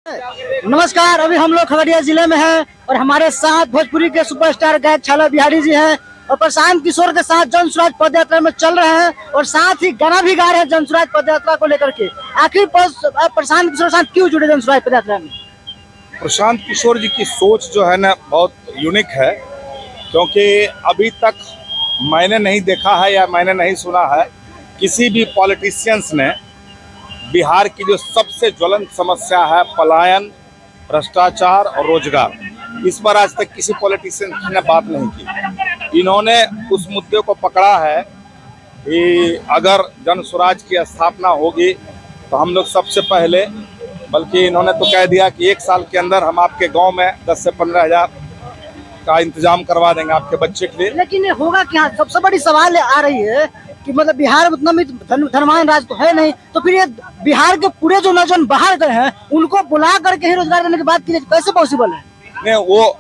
नमस्कार। अभी हम लोग खगड़िया जिले में हैं और हमारे साथ भोजपुरी के सुपरस्टार गायक छाला बिहारी जी हैं और प्रशांत किशोर के साथ जन स्वराज पद यात्रा में चल रहे हैं और साथ ही गाना भी गा रहे हैं जन स्वराज पद यात्रा को लेकर के। आखिर प्रशांत किशोर के साथ क्यों जुड़े जन स्वराज पद यात्रा में? प्रशांत किशोर जी की सोच जो है ना बहुत यूनिक है, क्योंकि अभी तक मैंने नहीं देखा है या मैंने नहीं सुना है किसी भी पॉलिटिशियंस ने बिहार की जो सबसे ज्वलंत समस्या है पलायन, भ्रष्टाचार और रोजगार, इस पर आज तक किसी पॉलिटिशियन ने बात नहीं की। इन्होंने उस मुद्दे को पकड़ा है कि अगर जन स्वराज की स्थापना होगी तो हम लोग सबसे पहले, बल्कि इन्होंने तो कह दिया कि 1 साल के अंदर हम आपके गांव में 10 से 15 हज़ार का इंतजाम करवा देंगे आपके बच्चे के लिए। लेकिन ये होगा क्या? सबसे बड़ी सवाल आ रही है कि मतलब बिहार में उतना भी धनवान राज्य तो है नहीं, तो फिर ये बिहार के पूरे जो नौजवान बाहर गए हैं उनको बुला करके ही रोजगार देने की बात की जाए, कैसे पॉसिबल है? नहीं, वो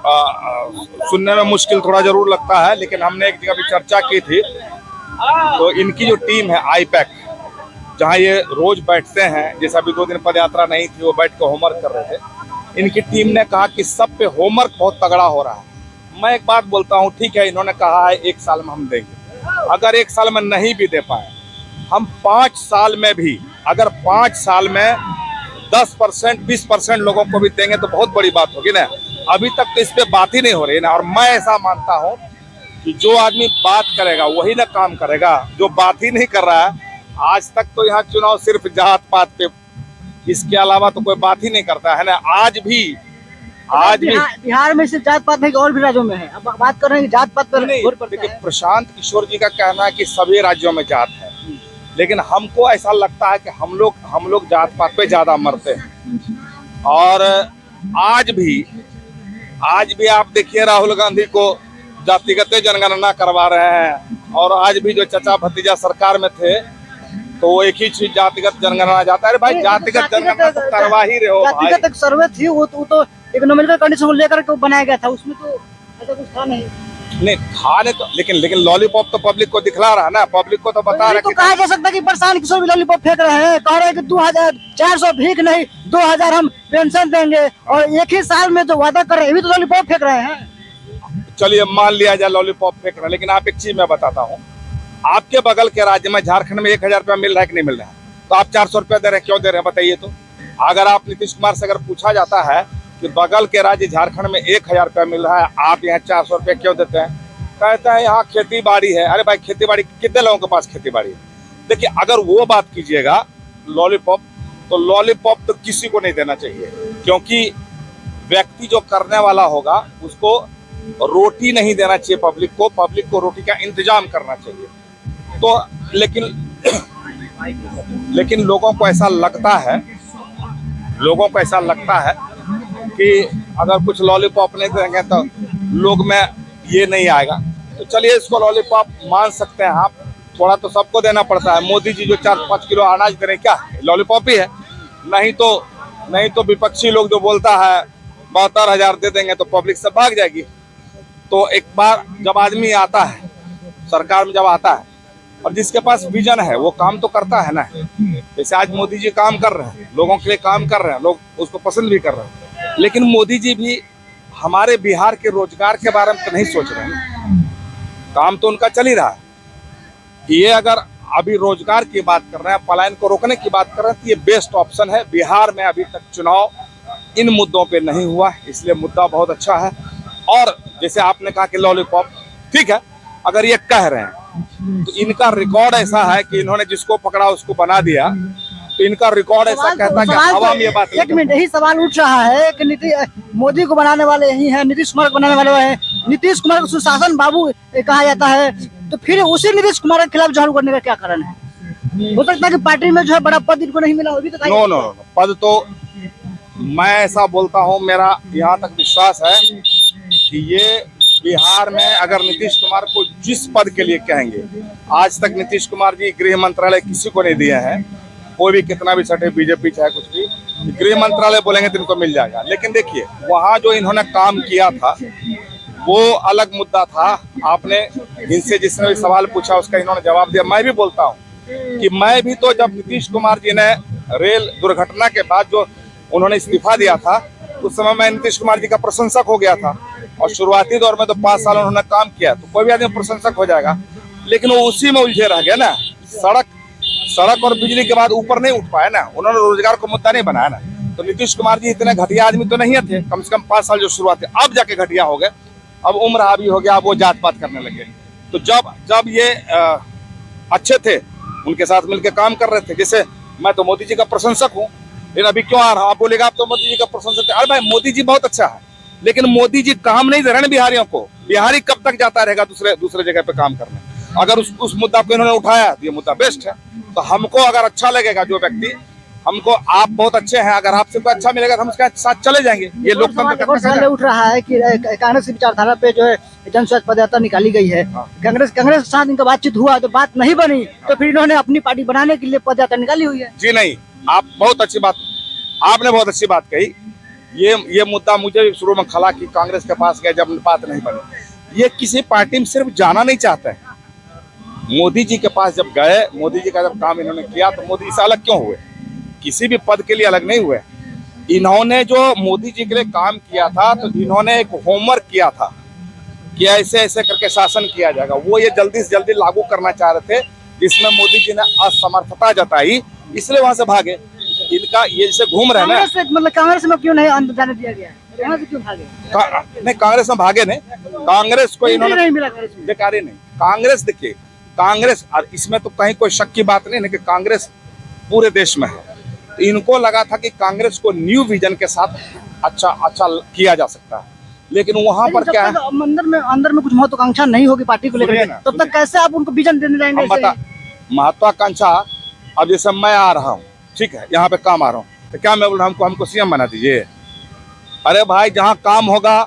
सुनने में मुश्किल थोड़ा जरूर लगता है, लेकिन हमने एक जगह भी चर्चा की थी तो इनकी जो टीम है आईपैक, जहाँ ये रोज बैठते हैं, जैसे अभी 2 दिन पद यात्रा नहीं थी वो बैठ के होमवर्क कर रहे थे, इनकी टीम ने कहा कि सब पे होमवर्क बहुत तगड़ा हो रहा है। मैं एक बात बोलता हूँ, ठीक है इन्होंने कहा है 1 साल में हम देंगे, अगर 1 साल में नहीं भी दे पाए, हम 5 साल में भी, अगर 5 साल में 10% 20% लोगों को भी देंगे तो बहुत बड़ी बात होगी ना। अभी तक तो इस पे बात ही नहीं हो रही ना, और मैं ऐसा मानता हूँ कि जो आदमी बात करेगा वही ना काम करेगा, जो बात ही नहीं कर रहा है। आज तक तो यहाँ चुनाव सिर्फ जात पात पे, इसके अलावा तो कोई बात ही नहीं करता है ना। आज भी बिहार में सिर्फ जात पात नहीं, और भी राज्यों में है। अब बात कर रहे हैं जात पात पर नहीं। देखिए, प्रशांत किशोर जी का कहना है कि सभी राज्यों में जात है, लेकिन हमको ऐसा लगता है कि हम लोग जात पात पे ज्यादा मरते हैं। और आज भी आप देखिए राहुल गांधी को जातिगत जनगणना करवा रहे हैं, और आज भी जो चचा भतीजा सरकार में थे तो वो एक ही चीज जातिगत जनगणना जाता है। अरे भाई, जातिगत जनगणना तो करवा ही रहे हो। जातिगत एक सर्वे थी, वो तो एक नॉमिनल कंडीशन को लेकर के बनाया गया था, उसमें तो ऐसा कुछ था नहीं था नहीं तो, लेकिन लॉलीपॉप तो पब्लिक को दिखला रहा है ना, पब्लिक को तो बता रहा है। तो कहा जा सकता है कि प्रशांत किशोर भी लॉलीपॉप फेंक रहे हैं, कह रहे हैं कि 2400 भीख नहीं 2000 हम पेंशन देंगे, और एक ही साल में जो वादा कर रहे हैं भी तो लॉलीपॉप फेंक रहे हैं। चलिए मान लिया जाए लॉलीपॉप फेंक रहे हैं, लेकिन आप एक चीज मैं बताता हूँ, आपके बगल के राज्य में झारखंड में 1000 रुपया मिल रहा है कि नहीं मिल रहा है? तो आप 400 रुपया दे रहे हैं, क्यों दे रहे हैं बताइए? तो अगर आप नीतीश कुमार से अगर पूछा जाता है कि बगल के राज्य झारखंड में 1000 रुपया मिल रहा है, आप यहाँ 400 रुपया क्यों देते हैं? कहते हैं यहाँ खेती बाड़ी है। अरे भाई, खेती बाड़ी कितने लोगों के पास खेती बाड़ी है? देखिए, अगर वो बात कीजिएगा लॉलीपॉप, तो लॉलीपॉप तो किसी को नहीं देना चाहिए, क्योंकि व्यक्ति जो करने वाला होगा उसको रोटी नहीं देना चाहिए, पब्लिक को रोटी का इंतजाम करना चाहिए। तो लेकिन लोगों को ऐसा लगता है कि अगर कुछ लॉलीपॉप नहीं देंगे तो लोग में ये नहीं आएगा। तो चलिए, इसको लॉलीपॉप मान सकते हैं आप, थोड़ा तो सबको देना पड़ता है। मोदी जी जो 4-5 किलो अनाज दे रहे हैं, क्या लॉलीपॉप ही है? नहीं तो विपक्षी लोग जो बोलता है 72,000 दे देंगे तो पब्लिक सब भाग जाएगी। तो एक बार जब आदमी आता है सरकार में, जब आता है और जिसके पास विजन है वो काम तो करता है ना। जैसे आज मोदी जी काम कर रहे हैं, लोगों के लिए काम कर रहे हैं, लोग उसको पसंद भी कर रहे हैं, लेकिन मोदी जी भी हमारे बिहार के रोजगार के बारे में तो नहीं सोच रहे हैं। काम तो उनका चल ही रहा है। ये अगर अभी रोजगार की बात कर रहे हैं, पलायन को रोकने की बात कर रहे हैं, तो ये बेस्ट ऑप्शन है। बिहार में अभी तक चुनाव इन मुद्दों पे नहीं हुआ, इसलिए मुद्दा बहुत अच्छा है। और जैसे आपने कहा कि लॉलीपॉप, ठीक है, अगर ये कह रहे हैं तो इनका रिकॉर्ड ऐसा है कि इन्होंने जिसको पकड़ा उसको बना दिया, तो इनका रिकॉर्ड ऐसा कहता है कि हवा में ये बात। एक मिनट, यही सवाल उठ रहा है कि मोदी को बनाने वाले यही हैं, नीतीश कुमार को बनाने वाले हैं। नीतीश कुमार को सुशासन बाबू कहा जाता है, तो फिर उसी नीतीश कुमार के खिलाफ झाड़ू करने का क्या कारण है? हो सकता है कि पार्टी में जो है बड़ा पद इनको नहीं मिला होगी। तो नो, पद तो मैं ऐसा बोलता हूँ, मेरा यहाँ तक विश्वास है कि ये बिहार में अगर नीतीश कुमार को जिस पद के लिए कहेंगे, आज तक नीतीश कुमार जी गृह मंत्रालय किसी को नहीं दिया है, कोई भी कितना भी सटे बीजेपी चाहे कुछ भी, गृह मंत्रालय बोलेंगे तो इनको मिल जाएगा। लेकिन देखिए, वहाँ जो इन्होंने काम किया था वो अलग मुद्दा था। आपने इनसे जिसने भी सवाल पूछा उसका इन्होंने जवाब दिया। मैं भी बोलता हूँ कि मैं भी तो, जब नीतीश कुमार जी ने रेल दुर्घटना के बाद जो उन्होंने इस्तीफा दिया था, उस समय मैं नीतीश कुमार जी का प्रशंसक हो गया था। और शुरुआती दौर में तो 5 साल उन्होंने काम किया, तो कोई भी आदमी प्रशंसक हो जाएगा। लेकिन वो उसी में उलझे रह गए ना। सड़क और बिजली के बाद ऊपर नहीं उठ पाए ना, उन्होंने रोजगार को मुद्दा नहीं बनाया ना। तो नीतीश कुमार जी इतने घटिया आदमी तो नहीं थे, कम से कम 5 साल जो शुरुआत है, अब जाके घटिया हो गए। अब उम्र हावी हो गया, अब वो जात पात करने लगे। तो जब ये अच्छे थे, उनके साथ मिलकर काम कर रहे थे। जैसे मैं तो मोदी जी का प्रशंसक हूँ, लेकिन अभी क्यों आ रहा हूँ, आप बोलेगा आप तो मोदी जी का प्रशंसक थे। अरे भाई, मोदी जी बहुत अच्छा है, लेकिन मोदी जी काम नहीं दे रहे ना बिहारियों को। बिहारी कब तक जाता रहेगा दूसरे जगह पे काम करने। अगर उस मुद्दा को इन्होंने उठाया तो ये मुद्दा बेस्ट है। तो हमको अगर अच्छा लगेगा जो व्यक्ति, हमको आप बहुत अच्छे हैं, अगर आपसे कोई अच्छा मिलेगा तो हम उसके साथ चले जाएंगे। ये लोकतंत्र सवाल उठ रहा है कि कांग्रेस की विचारधारा पे जो है जन स्वराज पद यात्रा निकाली गई है। कांग्रेस के साथ इनका बातचीत हुआ तो बात नहीं बनी, तो फिर इन्होंने अपनी पार्टी बनाने के लिए पद यात्रा निकाली हुई है। जी नहीं, आप बहुत अच्छी बात, आपने बहुत अच्छी बात कही। ये मुद्दा मुझे शुरू में खला कि कांग्रेस के पास गए जब बात नहीं बनी। ये किसी पार्टी में सिर्फ जाना नहीं चाहते हैं। मोदी जी के पास जब गए, मोदी जी का जब काम इन्होंने किया, तो मोदी से अलग क्यों हुए? किसी भी पद के लिए अलग नहीं हुए। इन्होंने जो मोदी जी के लिए काम किया था, तो इन्होंने एक होमवर्क किया था कि ऐसे ऐसे करके शासन किया जाएगा। वो ये जल्दी से जल्दी लागू करना चाह रहे थे, जिसमें मोदी जी ने असमर्थता जताई, इसलिए वहां से भागे। इनका ये जैसे घूम रहे ना, मतलब कांग्रेस में क्यों नहीं अंदर जाने दिया गया, यहाँ से क्यों भागे? नहीं, कांग्रेस में भागे नहीं। कांग्रेस को इन्होंने नहीं मिला, बेकारी नहीं। कांग्रेस देखिए, कांग्रेस, और इसमें तो कहीं कोई शक की बात नहीं है कि कांग्रेस पूरे देश में है। तो इनको लगा था कि कांग्रेस को न्यू विजन के साथ अच्छा किया जा सकता है। लेकिन वहां पर क्या है, अंदर में कुछ महत्वाकांक्षा नहीं होगी पार्टी को लेकर, तब तक कैसे आप उनको विजन देने जाएंगे? महत्वाकांक्षा, अब जैसे मैं आ रहा हूँ, ठीक है, यहाँ पे काम आ रहा हूँ, तो क्या मैं बोल रहा हूँ हमको सीएम बना दीजिए? अरे भाई, जहाँ काम होगा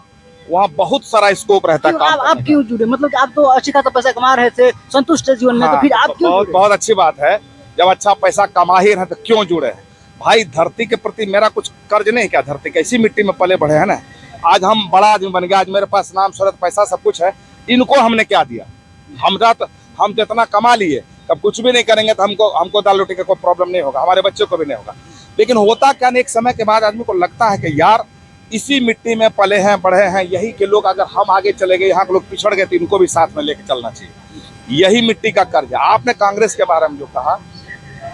वहाँ बहुत सारा स्कोप रहता है। आप क्यों जुड़े? मतलब आप तो अच्छी खासा पैसा कमा रहे थे, संतुष्ट है जीवन में, तो फिर आप क्यों? बहुत अच्छी बात है, जब अच्छा पैसा कमा ही रहे तो क्यों जुड़े हैं? भाई, धरती के प्रति मेरा कुछ कर्ज नहीं क्या? धरती के इसी मिट्टी में पले बढ़े हैं ना। आज हम बड़ा आदमी बन गए, आज मेरे पास नाम शोहरत पैसा सब कुछ है। इनको हमने क्या दिया? हम तो इतना कमा लिए, अब कुछ भी नहीं करेंगे तो हमको दाल रोटी का कोई प्रॉब्लम नहीं होगा, हमारे बच्चों को भी नहीं होगा। लेकिन होता क्या नहीं, एक समय के बाद आदमी को लगता है कि यार इसी मिट्टी में पले हैं, बढ़े हैं, यही के लोग अगर हम आगे चले गए, यहाँ के लोग पिछड़ गए, तो इनको भी साथ में लेके चलना चाहिए। यही मिट्टी का कर्ज है। आपने कांग्रेस के बारे में जो कहा,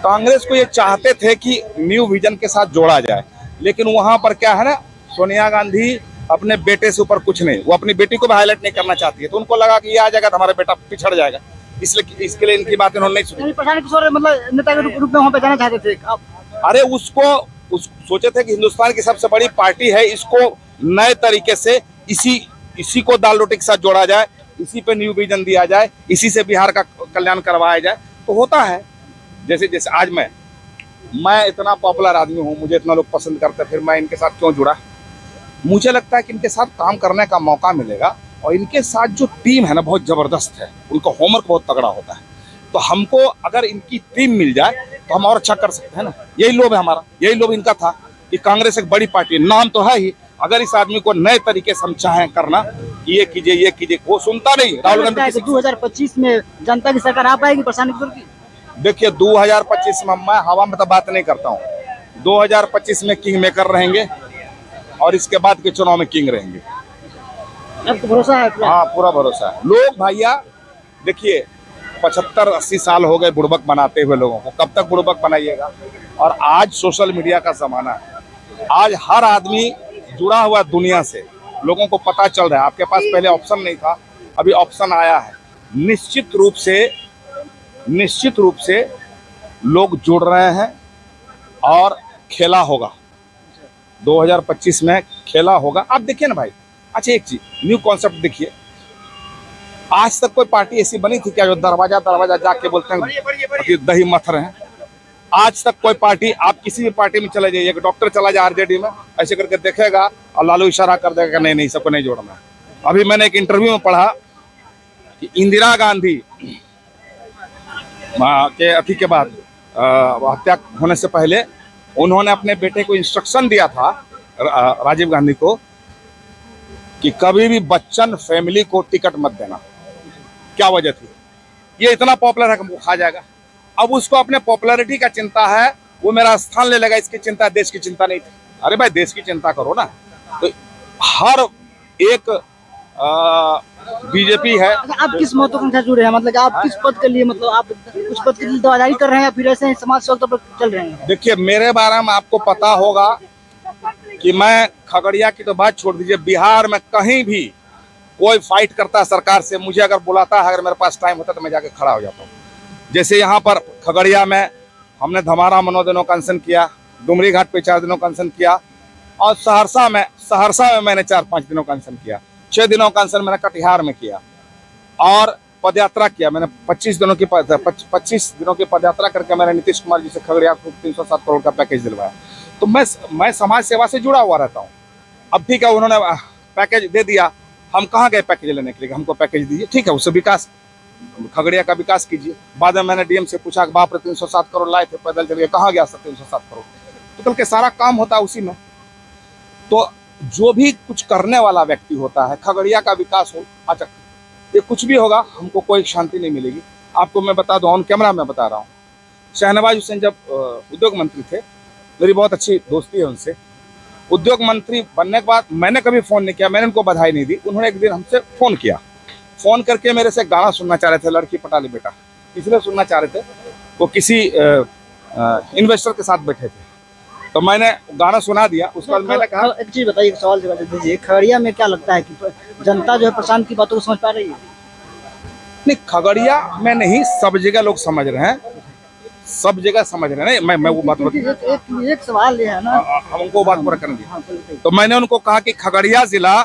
कांग्रेस को ये चाहते थे कि न्यू विजन के साथ जोड़ा जाए, लेकिन वहां पर क्या है ना, सोनिया गांधी अपने बेटे से ऊपर कुछ नहीं, वो अपनी बेटी को भी हाईलाइट नहीं करना चाहती है। तो उनको लगा कि ये आ जाएगा तो हमारा बेटा पिछड़ जाएगा, इसलिए इसके लिए इनकी बात इन्होंने नहीं सुनी। प्रशांत किशोर मतलब नेता के रूप में वहाँ पे जाना चाहते थे आप? अरे उसको सोचे थे कि हिंदुस्तान की सबसे बड़ी पार्टी है, इसको नए तरीके से इसी को दाल रोटी के साथ जोड़ा जाए, इसी पे न्यू विजन दिया जाए, इसी से बिहार का कल्याण करवाया जाए। तो होता है जैसे आज मैं इतना पॉपुलर आदमी हूँ, मुझे इतना लोग पसंद करते हैं, फिर मैं इनके साथ क्यों जुड़ा? मुझे लगता है कि इनके साथ काम करने का मौका मिलेगा, और इनके साथ जो टीम है ना, बहुत जबरदस्त है, उनका होमवर्क बहुत तगड़ा होता है। तो हमको अगर इनकी टीम मिल जाए तो हम और अच्छा कर सकते हैं ना। यही लोभ है हमारा, यही लोभ इनका था कि कांग्रेस एक बड़ी पार्टी, नाम तो है ही, अगर इस आदमी को नए तरीके से हम चाहें करना, ये कीजिए, वो सुनता नहीं। राहुल गांधी 2025 में जनता की सरकार आ पाएगी प्रशांत किशोर की? देखिए, 2025 में मैं हवा में तो बात नहीं करता हूँ। 2025 में किंग मेकर रहेंगे, और इसके बाद के चुनाव में किंग रहेंगे। आपको भरोसा है? हाँ, पूरा भरोसा है। लोग भैया देखिए, 75-80 साल हो गए बुड़बक बनाते हुए लोगों को, कब तक बुड़बक बनाइएगा? और आज सोशल मीडिया का जमाना है, आज हर आदमी जुड़ा हुआ दुनिया से, लोगों को पता चल रहा है। आपके पास पहले ऑप्शन नहीं था, अभी ऑप्शन आया है। निश्चित रूप से लोग जुड़ रहे हैं, और खेला होगा 2025 में, खेला होगा। आप देखिए ना भाई, अच्छा एक चीज, न्यू कॉन्सेप्ट देखिए, आज तक कोई पार्टी ऐसी बनी थी क्या जो दरवाजा जाके बोलते हैं दही मथ रहे हैं? आज तक कोई पार्टी, आप किसी भी पार्टी में चले जाइए, एक डॉक्टर चला जाए आरजेडी में, ऐसे करके देखेगा और लालू इशारा कर देगा कि नहीं सबको नहीं जोड़ना। अभी मैंने एक इंटरव्यू में पढ़ा कि इंदिरा गांधी के अति के बाद हत्या होने से पहले उन्होंने अपने बेटे को इंस्ट्रक्शन दिया था, राजीव गांधी को, कि कभी भी बच्चन फैमिली को टिकट मत देना। क्या वजह थी? ये इतना पॉपुलर है कि वो खा जाएगा। अब उसको अपने पॉपुलैरिटी का चिंता है, वो मेरा स्थान ले लेगा, इसकी चिंता, देश की चिंता नहीं थी। अरे भाई देश की चिंता करो ना। तो हर एक बीजेपी है। आप किस महत्व से जुड़े हैं, मतलब आप किस पद के लिए, मतलब आप कुछ पद के लिए दावेदारी कर रहे हैं या फिर ऐसे ही समाज सेवक तौर पर चल रहे हैं? देखिए मेरे बारे में आपको पता होगा कि मैं खगड़िया की तो बात छोड़ दीजिए, बिहार में कहीं भी कोई फाइट करता है सरकार से, मुझे अगर बुलाता है, अगर मेरे पास टाइम होता तो मैं जाके खड़ा हो जाता हूँ। जैसे यहाँ पर खगड़िया में हमने धमारा में 9 दिनों का अनशन किया, डुमरी घाट पे 4 दिनों का अनशन किया, और सहरसा में मैंने 4-5 दिनों का अनशन किया। 6 दिनों का अनशन मैंने कटिहार में किया और पदयात्रा किया। मैंने 25 दिनों की पदयात्रा करके मैंने नीतीश कुमार जी से खगड़िया को 307 करोड़ का पैकेज दिलवाया। तो मैं समाज सेवा से जुड़ा हुआ रहता हूँ। अब ठीक है, उन्होंने पैकेज दे दिया, हम कहाँ गए पैकेज लेने के लिए? हमको पैकेज दीजिए, ठीक है, उससे विकास, खगड़िया का विकास कीजिए। बाद में मैंने डीएम से पूछा कि बाप रे 307 करोड़ लाए थे पैदल चलिए, कहाँ गया सर 307 करोड़? तो कल के सारा काम होता है उसी में। तो जो भी कुछ करने वाला व्यक्ति होता है, खगड़िया का विकास हो, अच्छा ये कुछ भी होगा, हमको कोई शांति नहीं मिलेगी। आपको मैं बता दूं, ऑन कैमरा मैं बता रहा हूँ, शहनवाज हुसैन जब उद्योग मंत्री थे, मेरी बहुत अच्छी दोस्ती है उनसे। उद्योग मंत्री बनने के बाद मैंने कभी फ़ोन नहीं किया, मैंने उनको बधाई नहीं दी। उन्होंने एक दिन हमसे फ़ोन किया, फ़ोन करके मेरे से गाना सुनना चाह रहे थे, लड़की पटा ले बेटा, इसलिए सुनना चाह रहे थे। वो किसी इन्वेस्टर के साथ बैठे थे, तो मैंने गाना सुना दिया। उसके बाद मैंने कहा, एक चीज बताइए, एक सवाल जवाब दीजिए, खगड़िया में क्या लगता है कि जनता जो है प्रशांत की बातों को समझ पा रही है? नहीं, खगड़िया में नहीं, सब जगह लोग समझ रहे हैं, सब जगह समझ रहे हैं। मैं वो बात एक सवाल ये है ना, हम उनको बात पूरा करने दिया। तो मैंने उनको कहा कि खगड़िया जिला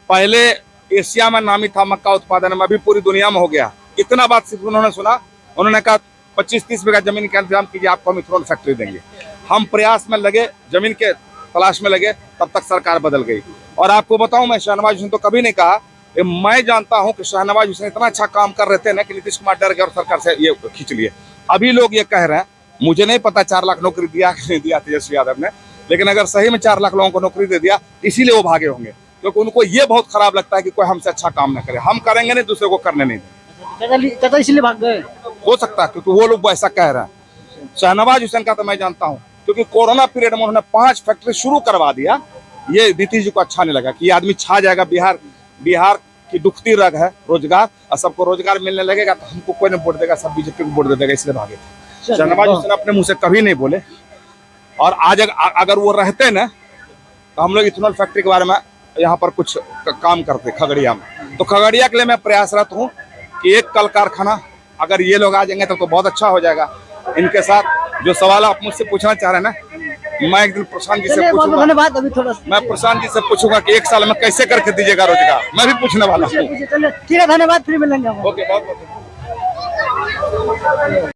पहले एशिया में नामी था मक्का उत्पादन में, अभी पूरी दुनिया में हो गया। इतना बात सिर्फ उन्होंने सुना, उन्होंने कहा 25-30 बीघा जमीन का इंतजाम कीजिए, आपको हम इथेनॉल फैक्ट्री देंगे। हम प्रयास में लगे, जमीन के तलाश में लगे, तब तक सरकार बदल गई। और आपको बताऊं, मैं शहनवाज हुसैन तो कभी नहीं कहा, मैं जानता हूं कि शहनवाज हुसैन इतना अच्छा काम कर रहे थे ना कि नीतीश कुमार डर गए और सरकार से ये खींच लिए। अभी लोग ये कह रहे हैं, मुझे नहीं पता 4 लाख नौकरी दिया कि नहीं दिया तेजस्वी यादव ने, लेकिन अगर सही में 4 लाख लोगों को नौकरी दे दिया, इसीलिए वो भागे होंगे, क्योंकि उनको ये बहुत खराब लगता है कि कोई हमसे अच्छा काम ना करे। हम करेंगे नहीं, दूसरे को करने नहीं देंगे। इसलिए भाग गए हो सकता है, क्योंकि वो लोग ऐसा कह रहे हैं। शहनवाज हुसैन का तो मैं जानता हूँ, क्योंकि कोरोना पीरियड में उन्होंने 5 फैक्ट्री शुरू करवा दिया। ये नीतीश जी को अच्छा नहीं लगा कि ये आदमी छा जाएगा, बिहार की दुखती रग है रोजगार, और सबको रोजगार मिलने लगेगा तो हमको कोई नहीं वोट देगा, सब बीजेपी को वोट दे देगा, इसलिए भागे थे। शहनवाज हुसैन अपने मुंह से कभी नहीं बोले। और आज अगर वो रहते ना, तो हम लोग इथेनॉल फैक्ट्री के बारे में यहाँ पर कुछ काम करते खगड़िया में। तो खगड़िया के लिए मैं प्रयासरत हूँ कि एक कल कारखाना अगर ये लोग आ जाएंगे तो बहुत अच्छा हो जाएगा। इनके साथ जो सवाल आप मुझसे पूछना चाह रहे हैं ना, मैं एक दिन प्रशांत जी से पूछूंगा, धन्यवाद। अभी थोड़ा मैं प्रशांत जी से पूछूंगा कि 1 साल में कैसे करके दीजिएगा रोजगार, मैं भी पूछने वाला हूँ। ठीक है, धन्यवाद, फिर मिलेंगे। ओके, बहुत बहुत